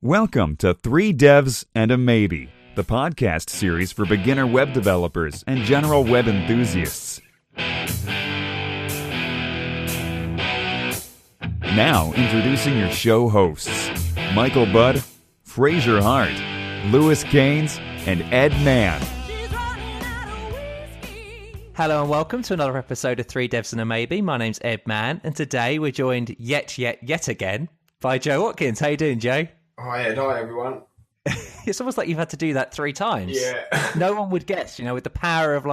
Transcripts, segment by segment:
Welcome to Three Devs and a Maybe, the podcast series for beginner web developers and general web enthusiasts. Now, introducing your show hosts, Michael Budd, Fraser Hart, Lewis Caines, and Ed Mann. Hello and welcome to another episode of Three Devs and a Maybe. My name's Ed Mann, and today we're joined yet again by Joe Watkins. How you doing, Joe? Hi Ed, hi everyone. It's almost like you've had to do that 3 times. Yeah. No one would guess, with the power of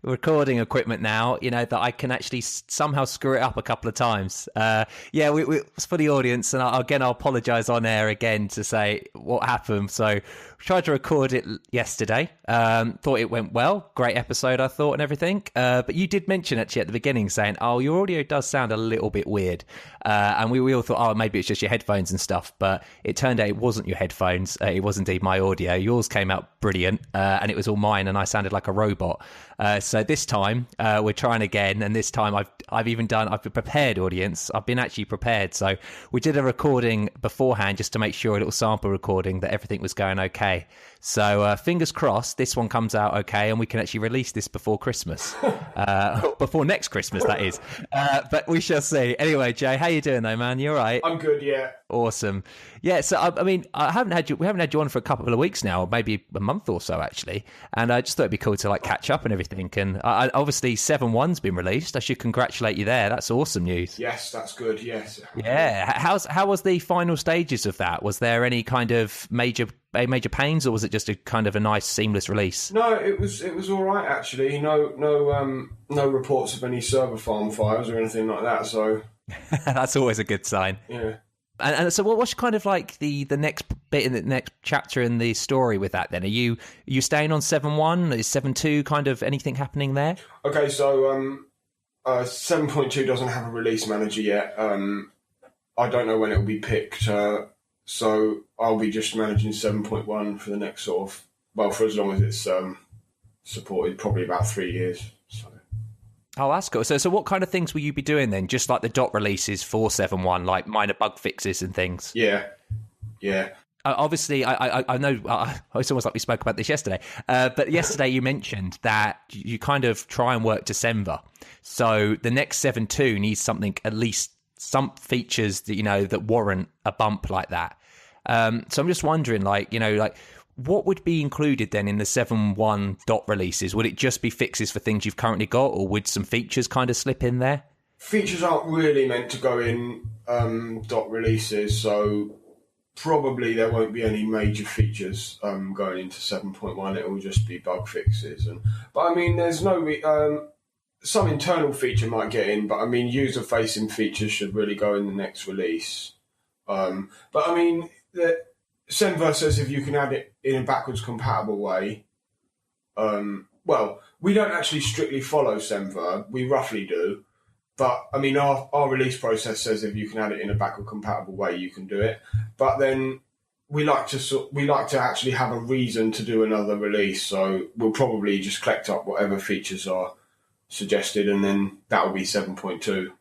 recording equipment now, that I can actually somehow screw it up a couple of times. We for the audience, and I'll apologise on air again to say what happened. So we tried to record it yesterday. Thought it went well. Great episode, I thought, and everything. But you did mention actually at the beginning saying, "Oh, your audio does sound a little bit weird." And we all thought, "Oh, maybe it's just your headphones and stuff." But it turned out it wasn't your headphones. It was indeed my audio. Yours came out brilliant, and it was all mine, and I sounded like a robot. So this time we're trying again, and this time I've been prepared, audience. I've been actually prepared. So we did a recording beforehand just to make sure, a little sample recording, that everything was going okay. So fingers crossed this one comes out okay, and we can actually release this before Christmas, before next Christmas, that is. But we shall see. Anyway, Jay, how you doing though, man? You all right? I'm good, yeah. Awesome. Yeah, so we haven't had you on for a couple of weeks now, maybe a month or so actually, and I just thought it'd be cool to catch up and everything. And obviously 7.1's been released. I should congratulate you there. That's awesome news. Yes, that's good. Yes. Yeah. How was the final stages of that? Was there any kind of major pains, or was it just a kind of a nice seamless release? No, it was all right actually. No reports of any server farm fires or anything like that. So that's always a good sign. Yeah. And so what's kind of like the next bit in the next chapter in the story with that then? Are you staying on 7.1? Is 7.2 kind of anything happening there? Okay, so 7.2 doesn't have a release manager yet. I don't know when it will be picked. So I'll be just managing 7.1 for the next for as long as it's supported, probably about 3 years. So. Oh, that's cool. So what kind of things will you be doing then? Just like the dot releases for 7.1, like minor bug fixes and things? Yeah. Obviously, I know it's almost like we spoke about this yesterday, but yesterday you mentioned that you kind of try and work December. So the next 7.2 needs something, at least some features that, that warrant a bump like that. So I'm just wondering, what would be included then in the 7.1 dot releases? Would it just be fixes for things you've currently got, or would some features kind of slip in there? Features aren't really meant to go in dot releases, so probably there won't be any major features going into 7.1. It will just be bug fixes. But I mean, there's no... some internal feature might get in, but I mean, user-facing features should really go in the next release. But I mean... Semver says if you can add it in a backwards compatible way. Well, we don't actually strictly follow Semver. We roughly do. But, I mean, our release process says if you can add it in a backward compatible way, you can do it. But then we like to actually have a reason to do another release. So we'll probably just collect up whatever features are suggested, and then that will be 7.2.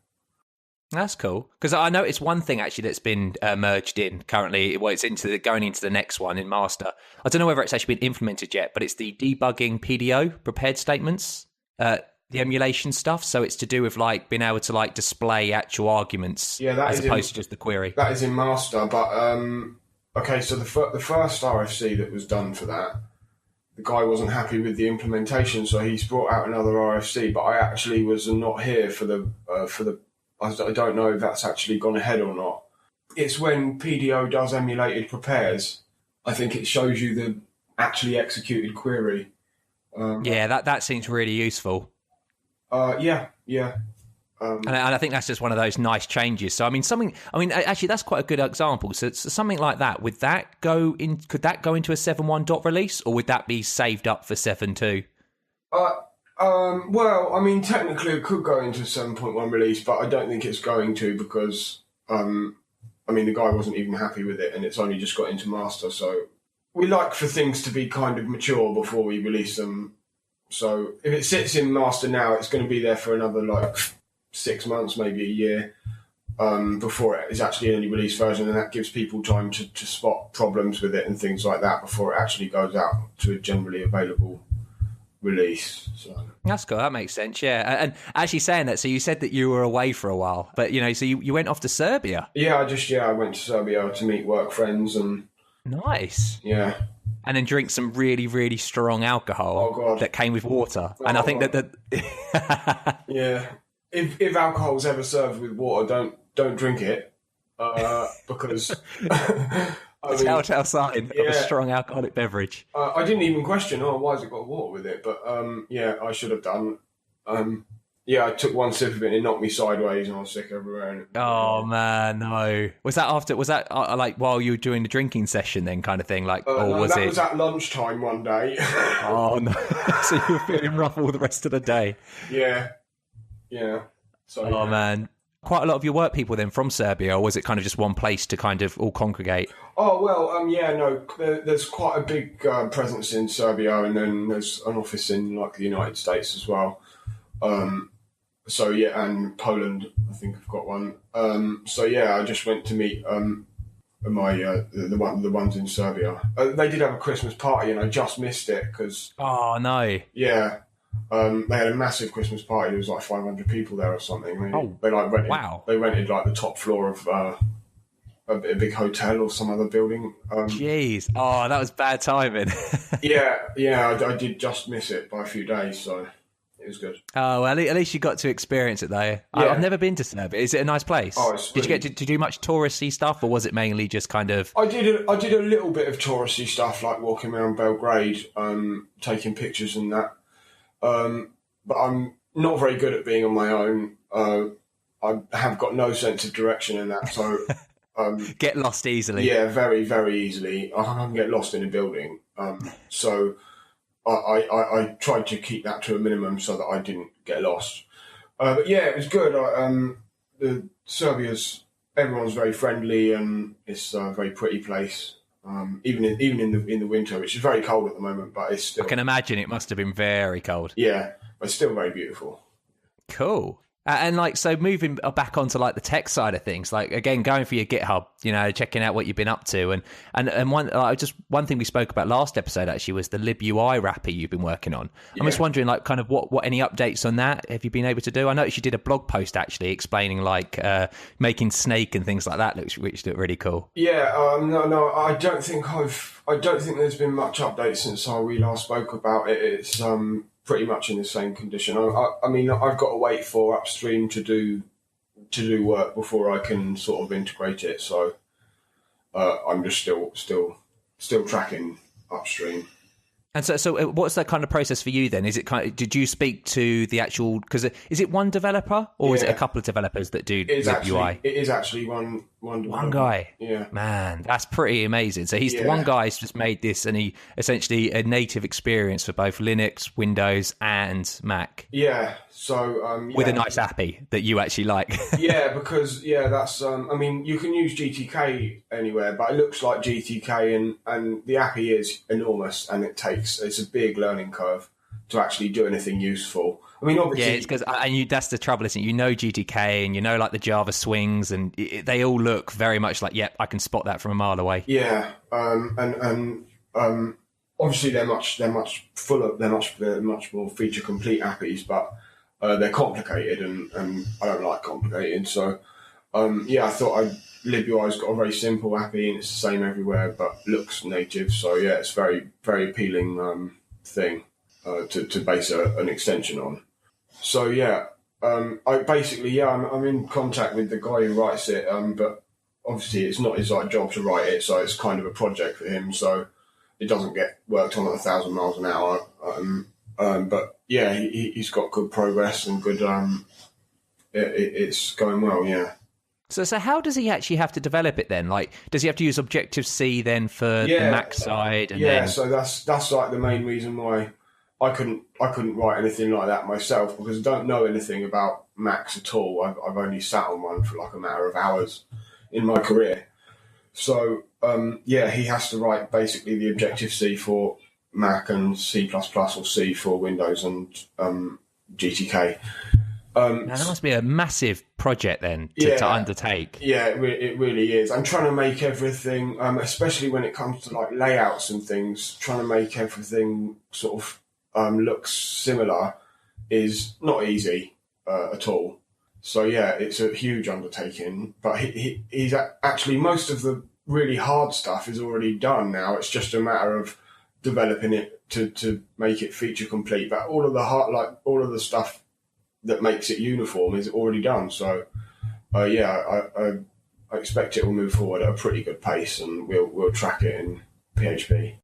That's cool, because I know it's one thing actually that's been merged in currently. Well, it's going into the next one in master. I don't know whether it's actually been implemented yet, but it's the debugging PDO, prepared statements, the emulation stuff. So it's to do with being able to display actual arguments, as opposed to just the query. That is in master, but okay. So the first RFC that was done for that, the guy wasn't happy with the implementation, so he's brought out another RFC. But I actually was not here for the. I don't know if that's actually gone ahead or not. It's when PDO does emulated prepares. I think it shows you the actually executed query. That seems really useful. Yeah. And I think that's just one of those nice changes. So actually that's quite a good example. So something like that, would that go in? Could that go into a 7.1 dot release, or would that be saved up for 7.2? Well, I mean, technically it could go into 7.1 release, but I don't think it's going to because, the guy wasn't even happy with it, and it's only just got into master. So we like for things to be kind of mature before we release them. So if it sits in master now, it's going to be there for another 6 months, maybe a year. before it is actually in any release version, and that gives people time to spot problems with it and things like that before it actually goes out to a generally available release. So that's cool. That makes sense. Yeah. And actually saying that, so you said that you were away for a while, but so you went off to Serbia. Yeah, I went to Serbia to meet work friends and nice. Yeah. And then drink some really, really strong alcohol that came with water. And I think that yeah, if alcohol's ever served with water, don't drink it because it's a telltale sign of a strong alcoholic beverage. I didn't even question, why has it got water with it? But I should have done. I took one sip of it and it knocked me sideways and I was sick everywhere. Man, no. Was that like while you were doing the drinking session then kind of thing? Like, or no, was that it? was at lunchtime one day. Oh, no. So you were feeling rough all the rest of the day. Yeah. So, man. Quite a lot of your work people then from Serbia, or was it kind of just one place to kind of all congregate? Oh, well, there's quite a big presence in Serbia, and then there's an office in like the United States as well. And Poland, I think I've got one. I just went to meet the ones in Serbia. They did have a Christmas party, and I just missed it because. Oh no! Yeah, they had a massive Christmas party. There was like 500 people there or something. They rented. Wow! They rented like the top floor of a big hotel or some other building. Jeez! Oh, that was bad timing. I did just miss it by a few days, so. It was good. Oh, well, at least you got to experience it, though. Yeah. I've never been to Serbia. Is it a nice place? Oh, did you get to do much touristy stuff, or was it mainly just kind of... I did a little bit of touristy stuff, like walking around Belgrade, taking pictures and that. But I'm not very good at being on my own. I have got no sense of direction in that, so... get lost easily. Yeah, very, very easily. I can get lost in a building. So... I tried to keep that to a minimum so that I didn't get lost. But yeah, it was good. Everyone's very friendly and it's a very pretty place. Even in the winter, which is very cold at the moment, but it's still. I can imagine it must have been very cold. Yeah, but still very beautiful. Cool. And so moving back onto like the tech side of things, like again going for your GitHub, checking out what you've been up to, and one thing we spoke about last episode actually was the libui wrapper you've been working on. Yeah. I'm just wondering, like, kind of what any updates on that have you been able to do? I noticed you did a blog post actually explaining like making snake and things like that, which looked really cool. Yeah, no, I don't think there's been much update since we last spoke about it. It's pretty much in the same condition. I mean, I've got to wait for upstream to do work before I can sort of integrate it. So I'm just still tracking upstream. And so what's that kind of process for you then? Is it did you speak to the actual, because is it one developer or is it a couple of developers that do UI? It is actually one developer. One guy. Yeah. Man, that's pretty amazing. So he's the one guy who's just made this, and he essentially a native experience for both Linux, Windows and Mac. Yeah. So with a nice API that you actually like. Yeah, because that's I mean, you can use GTK anywhere, but it looks like GTK and the API is enormous and it's a big learning curve to actually do anything useful. I mean, obviously, yeah, it's because that's the trouble, isn't it? You know GTK and like the Java swings, and they all look very much like, yep, I can spot that from a mile away. Yeah, and obviously they're much more feature complete APIs, but they're complicated, and I don't like complicated. So I thought libui's got a very simple API and it's the same everywhere, but looks native. So yeah, it's very very appealing thing to base an extension on. So yeah, I'm in contact with the guy who writes it, but obviously it's not his job to write it, so it's kind of a project for him. So it doesn't get worked on at 1,000 miles an hour. But yeah, he's got good progress and good. It's going well. Yeah. So how does he actually have to develop it then? Like, does he have to use Objective-C then for the Mac side? And so that's like the main reason why I couldn't write anything like that myself, because I don't know anything about Macs at all. I've only sat on one for like a matter of hours in my career. So he has to write basically the Objective-C for Mac and C++ or C for Windows and GTK. Now, that must be a massive project then to undertake. Yeah, it really is. I'm trying to make everything, especially when it comes to like layouts and things, trying to make everything sort of look similar is not easy at all. So yeah, it's a huge undertaking. But he's actually, most of the really hard stuff is already done now. It's just a matter of developing it to make it feature complete. But all of the stuff that makes it uniform is already done. So, I expect it will move forward at a pretty good pace, and we'll track it in PHP.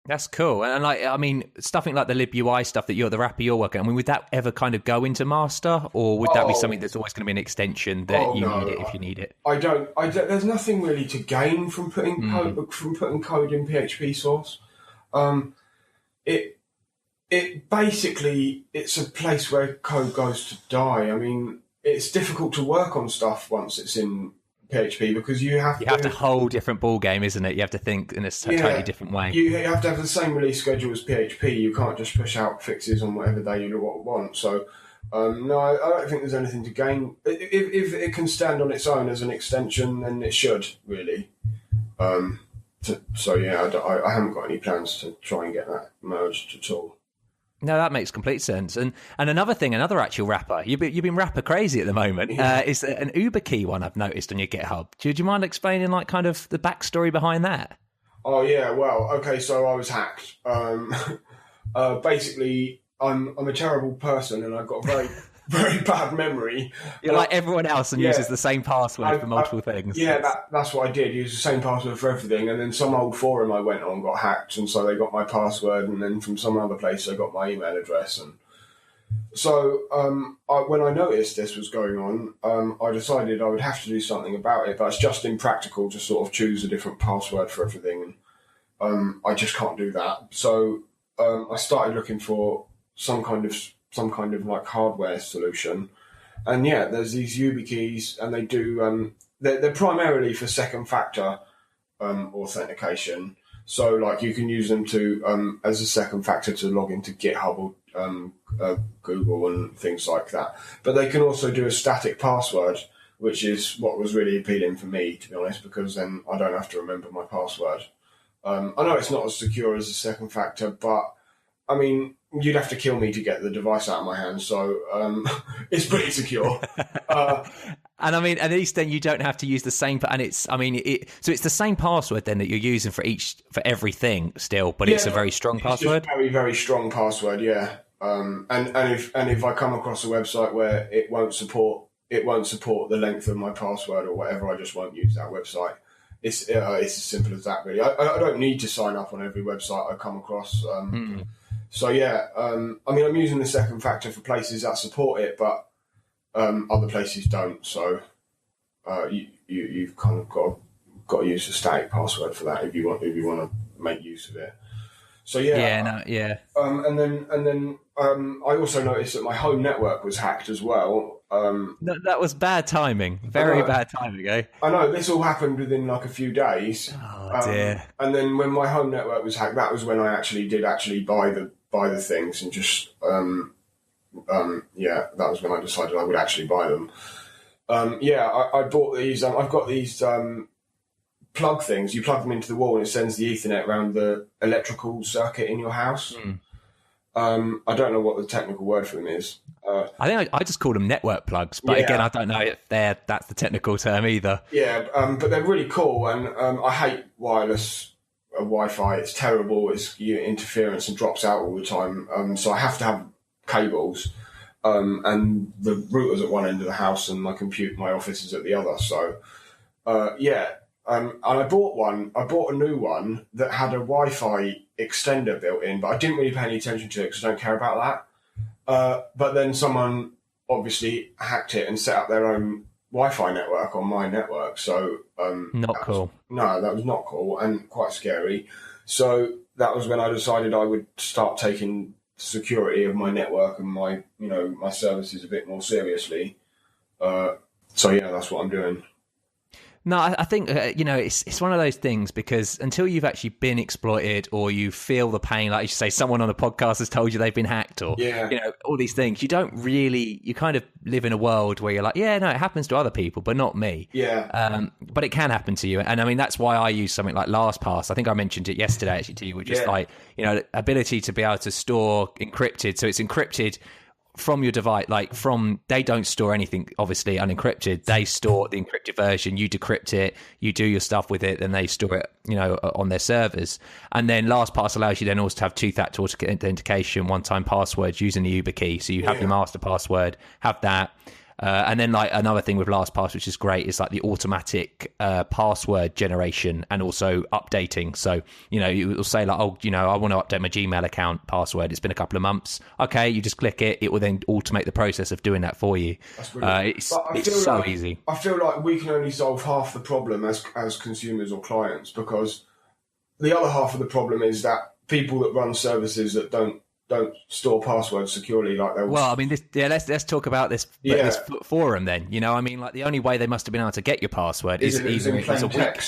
That's cool. And stuffing like the libui stuff the wrapper you're working on, would that ever kind of go into master, or would that be something that's always going to be an extension that need it if you need it? I don't. There's nothing really to gain from putting code in PHP source. It basically, it's a place where code goes to die. I mean, it's difficult to work on stuff once it's in PHP because you have a whole different ball game, isn't it? You have to think in a totally different way. You have to have the same release schedule as PHP. You can't just push out fixes on whatever day you want. So, no, I don't think there's anything to gain. If it can stand on its own as an extension, then it should, really. So, yeah, I haven't got any plans to try and get that merged at all. No, that makes complete sense. And another actual wrapper, you've been wrapper crazy at the moment, is an Uber one I've noticed on your GitHub. Do you mind explaining like kind of the backstory behind that? Oh, yeah, well, okay, so I was hacked. Basically, I'm a terrible person and I've got very, very bad memory. You're like everyone else and uses the same password for multiple things. Yeah, that's what I did. Use the same password for everything. And then some old forum I went on got hacked, and so they got my password. And then from some other place they got my email address. And so when I noticed this was going on, I decided I would have to do something about it. But it's just impractical to sort of choose a different password for everything. And I just can't do that. So I started looking for some kind of like hardware solution, and there's these YubiKeys, and they do they're primarily for second factor authentication. So like you can use them to as a second factor to log into GitHub or Google and things like that. But they can also do a static password, which is what was really appealing for me, to be honest, because then I don't have to remember my password. I know it's not as secure as a second factor, but I mean, you'd have to kill me to get the device out of my hand, so it's pretty secure. And I mean, at least then you don't have to use the same. And so it's the same password then that you're using for everything still, but it's a very strong password. Very, very strong password, yeah. And if I come across a website where it won't support the length of my password or whatever, I just won't use that website. It's as simple as that, really. I don't need to sign up on every website I come across. So I'm using the second factor for places that support it, but other places don't. So you've kind of got to use a static password for that if you want to make use of it. So and then I also noticed that my home network was hacked as well. That was bad timing. Very bad timing, eh? I know, this all happened within like a few days. Oh dear. And then when my home network was hacked, that was when I actually did buy the things and just that was when I decided I would actually buy them. I bought these. I've got these plug things. You plug them into the wall and it sends the Ethernet around the electrical circuit in your house. I don't know what the technical word for them is. I think I just call them network plugs, but again, I don't know if that's the technical term either. Yeah, but they're really cool, and I hate wireless Wi-Fi. It's terrible. It's interference and drops out all the time. So I have to have cables, and the router's at one end of the house, and my office is at the other. So and I bought a new one that had a Wi-Fi extender built in, but I didn't really pay any attention to it because I don't care about that. But then someone obviously hacked it and set up their own Wi-Fi network on my network. So not cool. No, that was not cool and quite scary. So that was when I decided I would start taking security of my network and my services a bit more seriously. That's what I'm doing. No, I think it's one of those things, because until you've actually been exploited, or you feel the pain, like you say, someone on the podcast has told you they've been hacked, or all these things, you kind of live in a world where you're like, yeah, no, it happens to other people, but not me. Yeah. But it can happen to you, and I mean that's why I use something like LastPass. I think I mentioned it yesterday actually to you, which is like ability to be able to store encrypted, so it's encrypted from your device, they don't store anything obviously unencrypted. They store the encrypted version, you decrypt it, you do your stuff with it, then they store it on their servers. And then LastPass allows you then also to have two-factor authentication, one-time passwords using the YubiKey. So you have your master password, have that. And then like another thing with LastPass, which is great, is like the automatic password generation and also updating. So, you will say like, oh, I want to update my Gmail account password. It's been a couple of months. Okay, you just click it. It will then automate the process of doing that for you. That's brilliant. It's so easy. I feel like we can only solve half the problem as consumers or clients, because the other half of the problem is that people that run services that don't store passwords securely like they will. Well, I mean, let's talk about this forum then. I mean, like the only way they must have been able to get your password is either it was a weak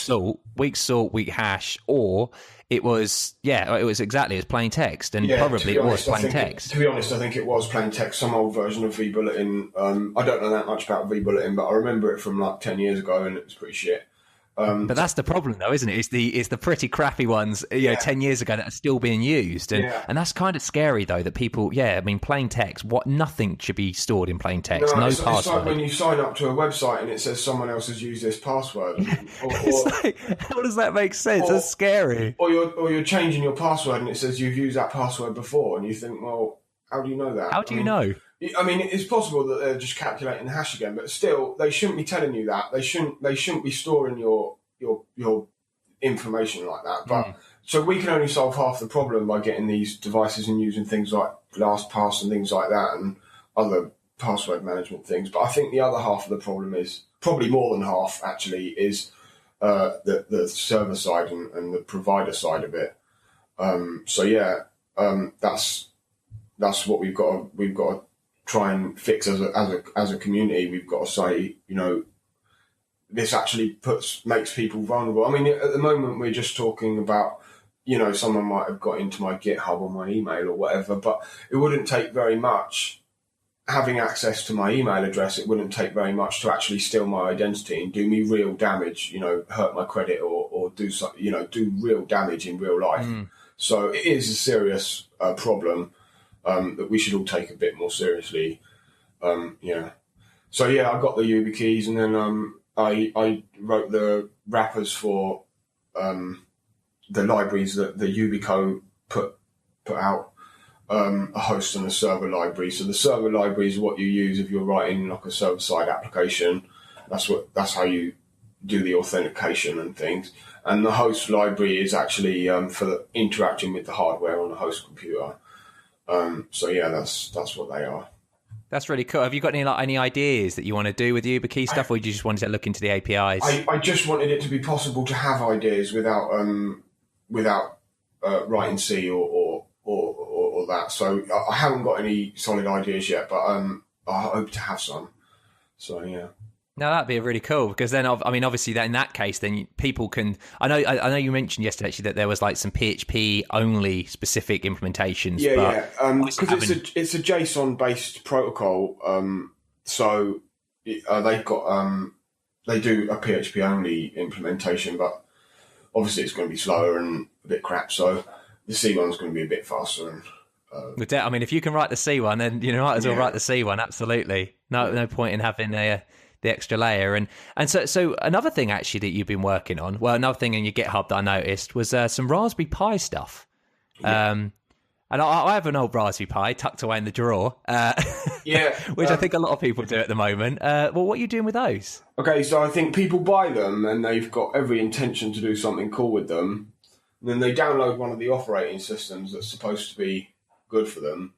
salt, weak hash, or it was plain text, and probably it was plain text. To be honest, I think it was plain text, some old version of vBulletin. I don't know that much about vBulletin, but I remember it from like 10 years ago, and it was pretty shit. But that's the problem, though, isn't it? It's the pretty crappy ones, 10 years ago that are still being used, and that's kind of scary, though. That people, I mean, plain text. Nothing should be stored in plain text. No password. It's like when you sign up to a website and it says someone else has used this password. How does that make sense? That's scary. Or you're changing your password and it says you've used that password before, and you think, well, how do you know that? How do you know? I mean, it's possible that they're just calculating the hash again, but still, they shouldn't be telling you that. They shouldn't be storing your information like that. But so we can only solve half the problem by getting these devices and using things like LastPass and things like that, and other password management things. But I think the other half of the problem is, probably more than half actually, is the server side and the provider side of it. That's what we've got to try and fix as a community. We've got to say, this actually makes people vulnerable. I mean, at the moment we're just talking about, someone might have got into my GitHub or my email or whatever, but it wouldn't take very much having access to my email address. It wouldn't take very much to actually steal my identity and do me real damage, hurt my credit or do do real damage in real life. So it is a serious problem that we should all take a bit more seriously. So I got the YubiKeys, and then I wrote the wrappers for the libraries that the Yubico put out, a host and a server library. So the server library is what you use if you're writing like a server-side application. That's how you do the authentication and things. And the host library is actually for interacting with the hardware on the host computer. That's what they are. That's really cool. Have you got any ideas that you want to do with YubiKey stuff, or do you just wanted to look into the APIs? I just wanted it to be possible to have ideas without writing C or that. So I haven't got any solid ideas yet, but I hope to have some. So yeah. No, that'd be really cool, because then, I mean, obviously, that in that case, then people can. I know you mentioned yesterday actually that there was like some PHP only specific implementations. Because it's a JSON based protocol. So they've got they do a PHP only implementation, but obviously it's going to be slower and a bit crap. So the C one's going to be a bit faster. And I mean, if you can write the C one, then might as well write the C one. Absolutely, no point in having the extra layer. And so another thing actually that you've been working on, another thing in your GitHub that I noticed was some Raspberry Pi stuff. And I have an old Raspberry Pi tucked away in the drawer, which I think a lot of people do at the moment. Well, what are you doing with those? Okay, so I think people buy them and they've got every intention to do something cool with them. And then they download one of the operating systems that's supposed to be good for them.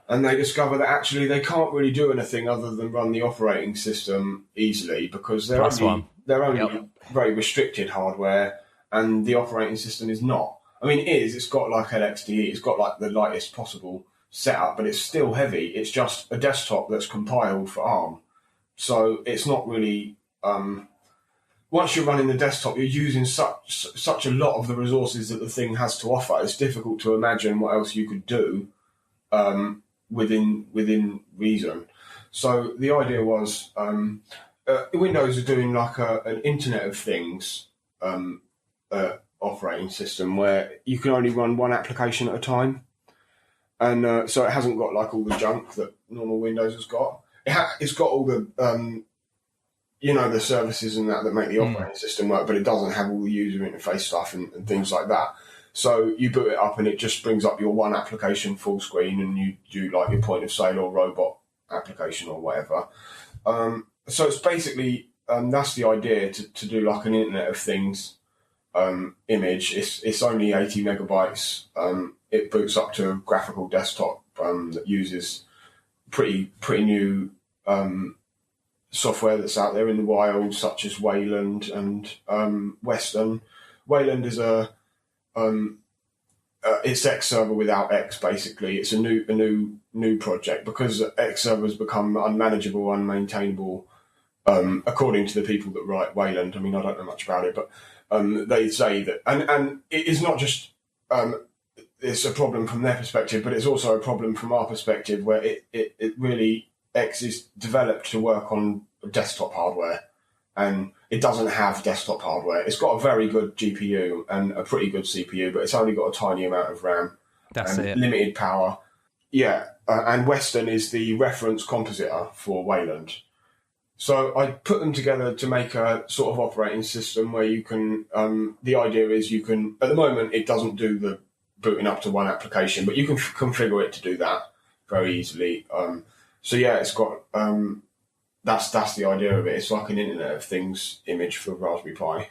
And they discover that actually they can't really do anything other than run the operating system easily, because they're only very restricted hardware, and the operating system is not. I mean, it's got like LXDE, it's got like the lightest possible setup, but it's still heavy. It's just a desktop that's compiled for ARM. So it's not really, once you're running the desktop, you're using such a lot of the resources that the thing has to offer. It's difficult to imagine what else you could do within reason. So the idea was Windows are doing like an Internet of Things operating system where you can only run one application at a time, and so it hasn't got like all the junk that normal Windows has got. It's got all the the services and that make the operating system work, but it doesn't have all the user interface stuff and things like that. So you boot it up and it just brings up your one application full screen, and you do like your point of sale or robot application or whatever. So it's basically that's the idea, to do like an Internet of Things image. It's only 80 megabytes. It boots up to a graphical desktop that uses pretty new software that's out there in the wild, such as Wayland and Western. Wayland is it's X server without X. Basically, it's a new project because X server has become unmanageable, unmaintainable, according to the people that write Wayland. I mean, I don't know much about it, but they say that, and it is not just it's a problem from their perspective, but it's also a problem from our perspective, where it really, X is developed to work on desktop hardware, and it doesn't have desktop hardware. It's got a very good GPU and a pretty good CPU, but it's only got a tiny amount of RAM. That's and it. Limited power. Yeah, and Western is the reference compositor for Wayland. So I put them together to make a sort of operating system where you can, the idea is you can, at the moment it doesn't do the booting up to one application, but you can configure it to do that very easily. So yeah, it's got, that's the idea of it. It's like an Internet of Things image for Raspberry Pi.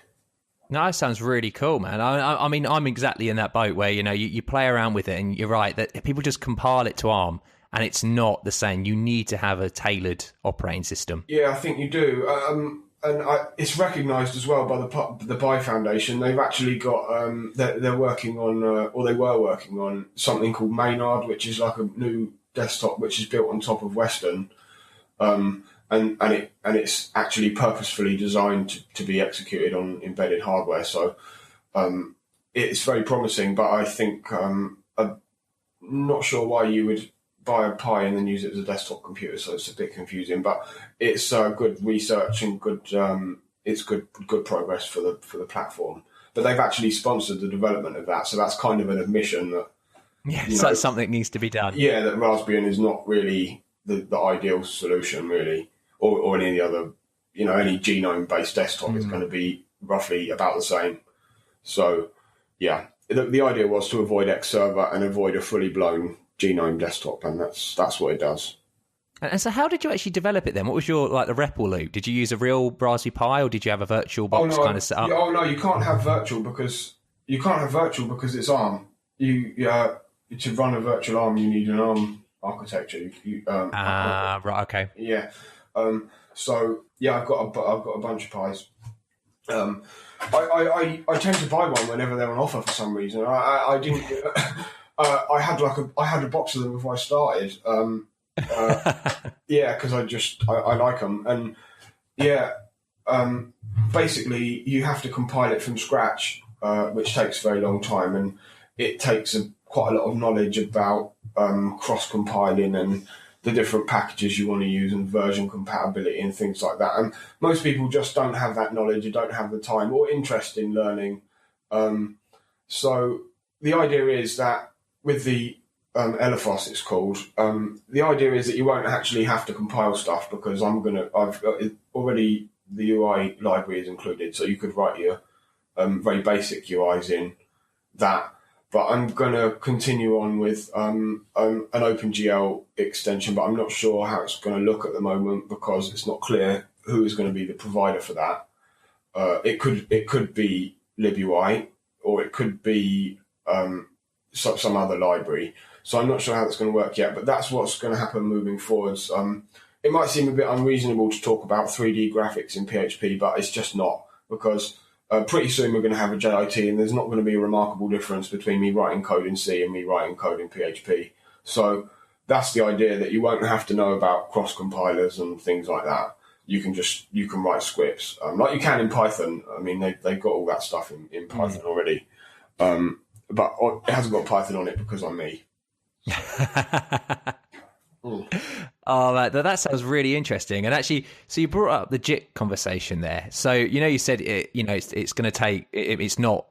No, that sounds really cool, man. I mean, I'm exactly in that boat where, you play around with it, and you're right that people just compile it to ARM, and it's not the same. You need to have a tailored operating system. Yeah, I think you do. And it's recognised as well by the Pi Foundation. They've actually got, they're working on, or they were working on something called Maynard, which is like a new desktop which is built on top of Western. And it's actually purposefully designed to be executed on embedded hardware. So it's very promising, but I think I'm not sure why you would buy a Pi and then use it as a desktop computer. So it's a bit confusing, but it's good research and it's good progress for the platform. But they've actually sponsored the development of that, so that's kind of an admission that so something needs to be done. Yeah, that Raspbian is not really the ideal solution, really. Or any other, any genome-based desktop is going to be roughly about the same. So, yeah, the idea was to avoid X server and avoid a fully blown genome desktop, and that's what it does. And so, how did you actually develop it then? What was your the REPL loop? Did you use a real Raspberry Pi, or did you have a virtual box kind of set up? Oh no, you can't have virtual because it's ARM. To run a virtual ARM, you need an ARM architecture. Right, okay. Yeah. So yeah, I've got a bunch of Pis. I tend to buy one whenever they're on offer for some reason. I didn't. I had a box of them before I started. Yeah, because I like them, and yeah, basically you have to compile it from scratch, which takes a very long time, and it takes quite a lot of knowledge about cross compiling and the different packages you want to use and version compatibility and things like that. And most people just don't have that knowledge, or don't have the time or interest in learning. So the idea is that with the LFOS, it's called, the idea is that you won't actually have to compile stuff, because I've already, the UI library is included, so you could write your very basic UIs in that. But I'm going to continue on with an OpenGL extension, but I'm not sure how it's going to look at the moment, because it's not clear who is going to be the provider for that. It could be libui, or it could be some other library. So I'm not sure how that's going to work yet, but that's what's going to happen moving forwards. It might seem a bit unreasonable to talk about 3D graphics in PHP, but it's just not, because pretty soon we're going to have a JIT, and there's not going to be a remarkable difference between me writing code in C and me writing code in PHP. So that's the idea, that you won't have to know about cross compilers and things like that. you can write scripts like you can in Python. I mean, they've got all that stuff in Python already, but it hasn't got Python on it because I'm me. Oh, that sounds really interesting. And actually, so you brought up the JIT conversation there. So you said it's going to take. It's not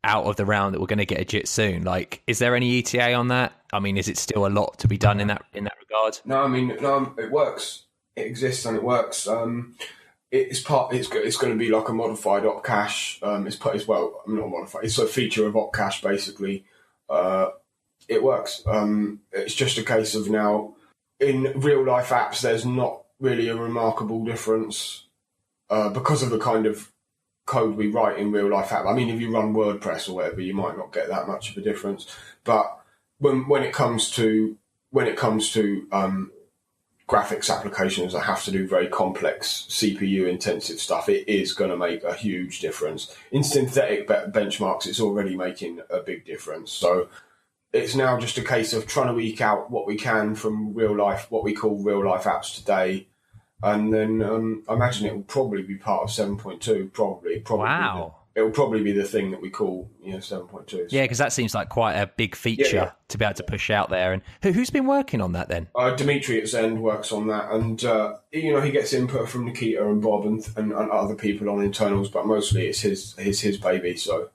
out of the round that we're going to get a JIT soon. Like, is there any ETA on that? I mean, is it still a lot to be done in that regard? No, I mean, no, it works. It exists and it works. It's going to be like a modified op cache. It's not modified. It's a feature of op cache basically. It works. It's just a case of now in real life apps, there's not really a remarkable difference because of the kind of code we write in real life app. I mean, if you run WordPress or whatever, you might not get that much of a difference. But when it comes to graphics applications that have to do very complex CPU intensive stuff, it is going to make a huge difference. In synthetic benchmarks, it's already making a big difference. So it's now just a case of trying to eke out what we can from real life, what we call real life apps today. And then I imagine it will probably be part of 7.2, probably. Wow. It will probably be the thing that we call 7.2. Yeah, because that seems like quite a big feature to be able to push out there. And who's been working on that then? Dimitri at Zend works on that. And, he gets input from Nikita and Bob and other people on internals, but mostly it's his baby. So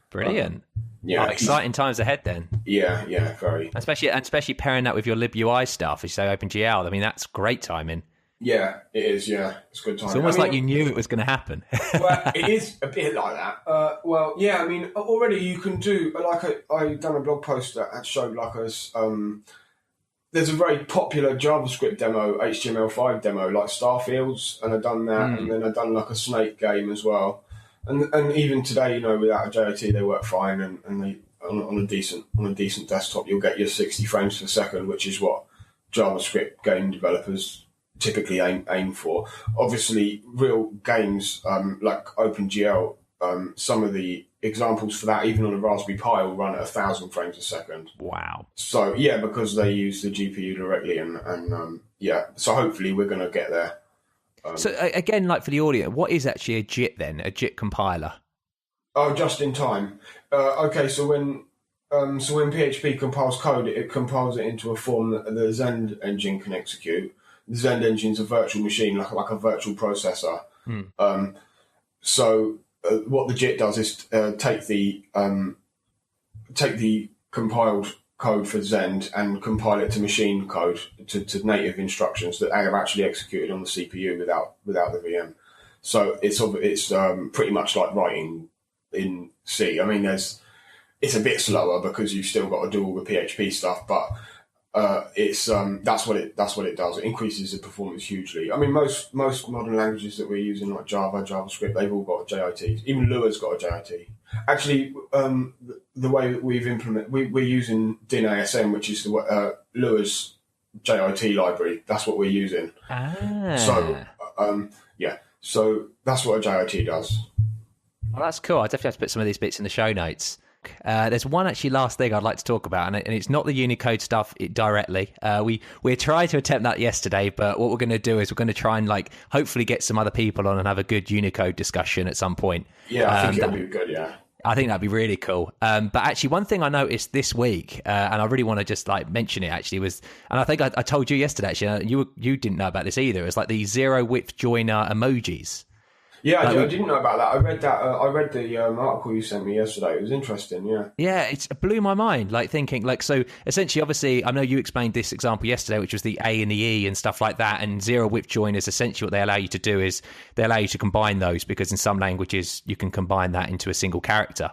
brilliant. Yeah, exciting times ahead then. Yeah, very. Especially pairing that with your libui stuff, as you say, OpenGL. I mean, that's great timing. Yeah, it is. Yeah, it's good timing. It's almost like you knew it was going to happen. Well, it is a bit like that. I mean, already you can do I done a blog post that showed there's a very popular JavaScript demo, HTML5 demo, like Starfields, and I've done that, and then I've done like a Snake game as well. And even today, without a JIT, they work fine, and they on a decent desktop, you'll get your 60 frames per second, which is what JavaScript game developers typically aim for. Obviously, real games like OpenGL, some of the examples for that, even on a Raspberry Pi, will run at 1,000 frames a second. Wow! So yeah, because they use the GPU directly, and so hopefully we're going to get there. So again, like for the audience, what is actually a JIT then? A JIT compiler? Oh, just in time. Okay, so when PHP compiles code, it compiles it into a form that the Zend engine can execute. The Zend engine is a virtual machine, like a virtual processor. So what the JIT does is take the compiled code for Zend and compile it to machine code, to native instructions that are actually executed on the CPU without the VM. So it's pretty much like writing in C. I mean, it's a bit slower because you've still got to do all the PHP stuff, but that's what it does. It increases the performance hugely. I mean, most modern languages that we're using, like Java, JavaScript, they've all got JITs. Even Lua's got a JIT. Actually, the way that we've implemented, we're using DinASM, which is Lua's JIT library. That's what we're using. So so that's what a JIT does. Well, that's cool. I definitely have to put some of these bits in the show notes. There's one actually last thing I'd like to talk about, and it's not the Unicode stuff directly. We tried to attempt that yesterday, but what we're going to do is we're going to try and hopefully get some other people on and have a good Unicode discussion at some point. Yeah, I think it'll be good. Yeah, I think that'd be really cool. But actually, one thing I noticed this week, and I really want to just mention it actually, was, and I think I told you yesterday actually, you didn't know about this either. It's like the zero width joiner emojis. Yeah, I didn't know about that. I read that. I read the article you sent me yesterday. It was interesting. Yeah, it blew my mind. Thinking so essentially, obviously, I know you explained this example yesterday, which was the A and the E and stuff like that. And zero width joiners, essentially, what they allow you to do is they allow you to combine those, because in some languages you can combine that into a single character.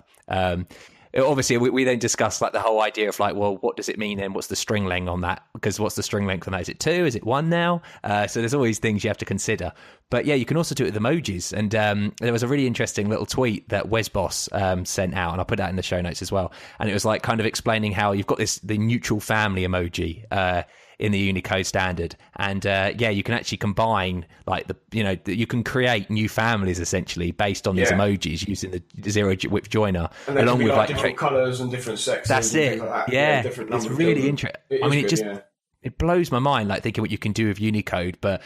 Obviously, we then discussed the whole idea of well, what does it mean then? What's the string length on that? Because what's the string length on that? Is it 2? Is it 1 now? So there's always things you have to consider. But yeah, you can also do it with emojis. And there was a really interesting little tweet that Wesboss sent out, and I'll put that in the show notes as well. And it was kind of explaining how you've got the neutral family emoji in the Unicode standard, and you can actually combine you can create new families essentially based on these emojis using the zero width joiner, and along with different colours and different sexes. That's it. Like that. Yeah, different it's really interesting. I mean, it blows my mind thinking what you can do with Unicode, but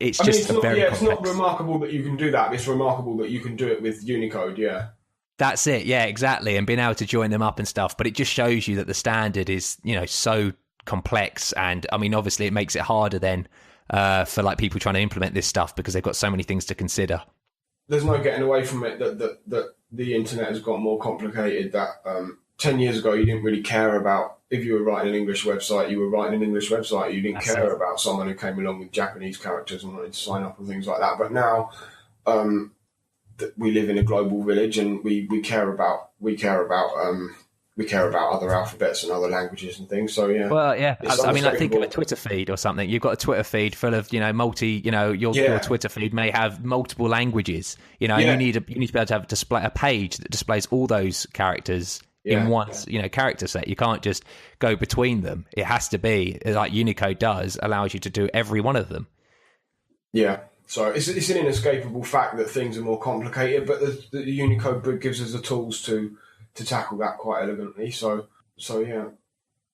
it's I mean, just it's not, very yeah, complex. it's not remarkable that you can do that. It's remarkable that you can do it with Unicode, yeah. That's it, yeah, exactly, and being able to join them up and stuff. But it just shows you that the standard is, so complex, and I mean, obviously, it makes it harder then for like people trying to implement this stuff because they've got so many things to consider. There's no getting away from it that the internet has got more complicated. That 10 years ago, you didn't really care about if you were writing an English website. You were writing an English website. You didn't care about someone who came along with Japanese characters and wanted to sign up and things like that. But now, we live in a global village, and we care about other alphabets and other languages and things. So yeah. Well, yeah. I mean, like, think of a Twitter feed or something. You've got a Twitter feed full of your Twitter feed may have multiple languages. And you need to be able to have a page that displays all those characters in one character set. You can't just go between them. It has to be like Unicode does, allows you to do every one of them. Yeah. So it's an inescapable fact that things are more complicated, but the Unicode book gives us the tools to tackle that quite elegantly. So yeah.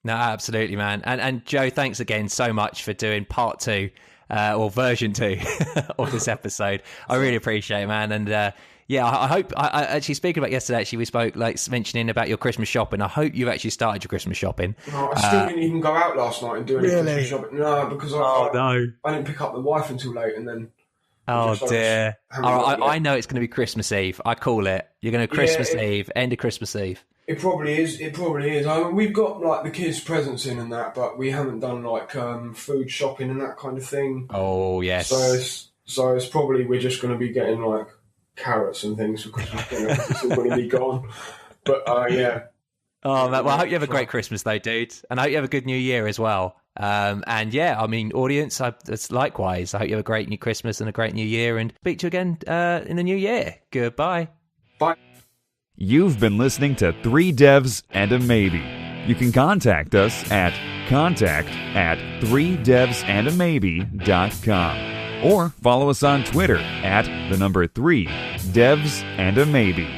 No, absolutely, man. And Joe, thanks again so much for doing part 2 or version 2 of this episode. I really appreciate it, man. And I hope, I actually, speaking about yesterday, actually, we spoke mentioning about your Christmas shopping. I hope you've actually started your Christmas shopping. No, I still didn't even go out last night and do any Christmas shopping. No, because I didn't pick up the wife until late, and then... Oh, dear. I know it's going to be Christmas Eve. I call it. You're going to Christmas Eve, end of Christmas Eve. It probably is. I mean, we've got like the kids' presents in and that, but we haven't done like food shopping and that kind of thing. Oh, yes. So it's probably we're just going to be getting like carrots and things for Christmas dinner. It's all going to be gone. But yeah. Oh, man, well, I hope you have a great Christmas though, dude, and I hope you have a good New Year as well. And yeah, I mean, audience, it's likewise. I hope you have a great new Christmas and a great New Year, and speak to you again in the new year. Goodbye. Bye. You've been listening to 3 Devs and a Maybe. You can contact us at contact@3devsandamaybe.com or follow us on Twitter at 3 Devs and a Maybe.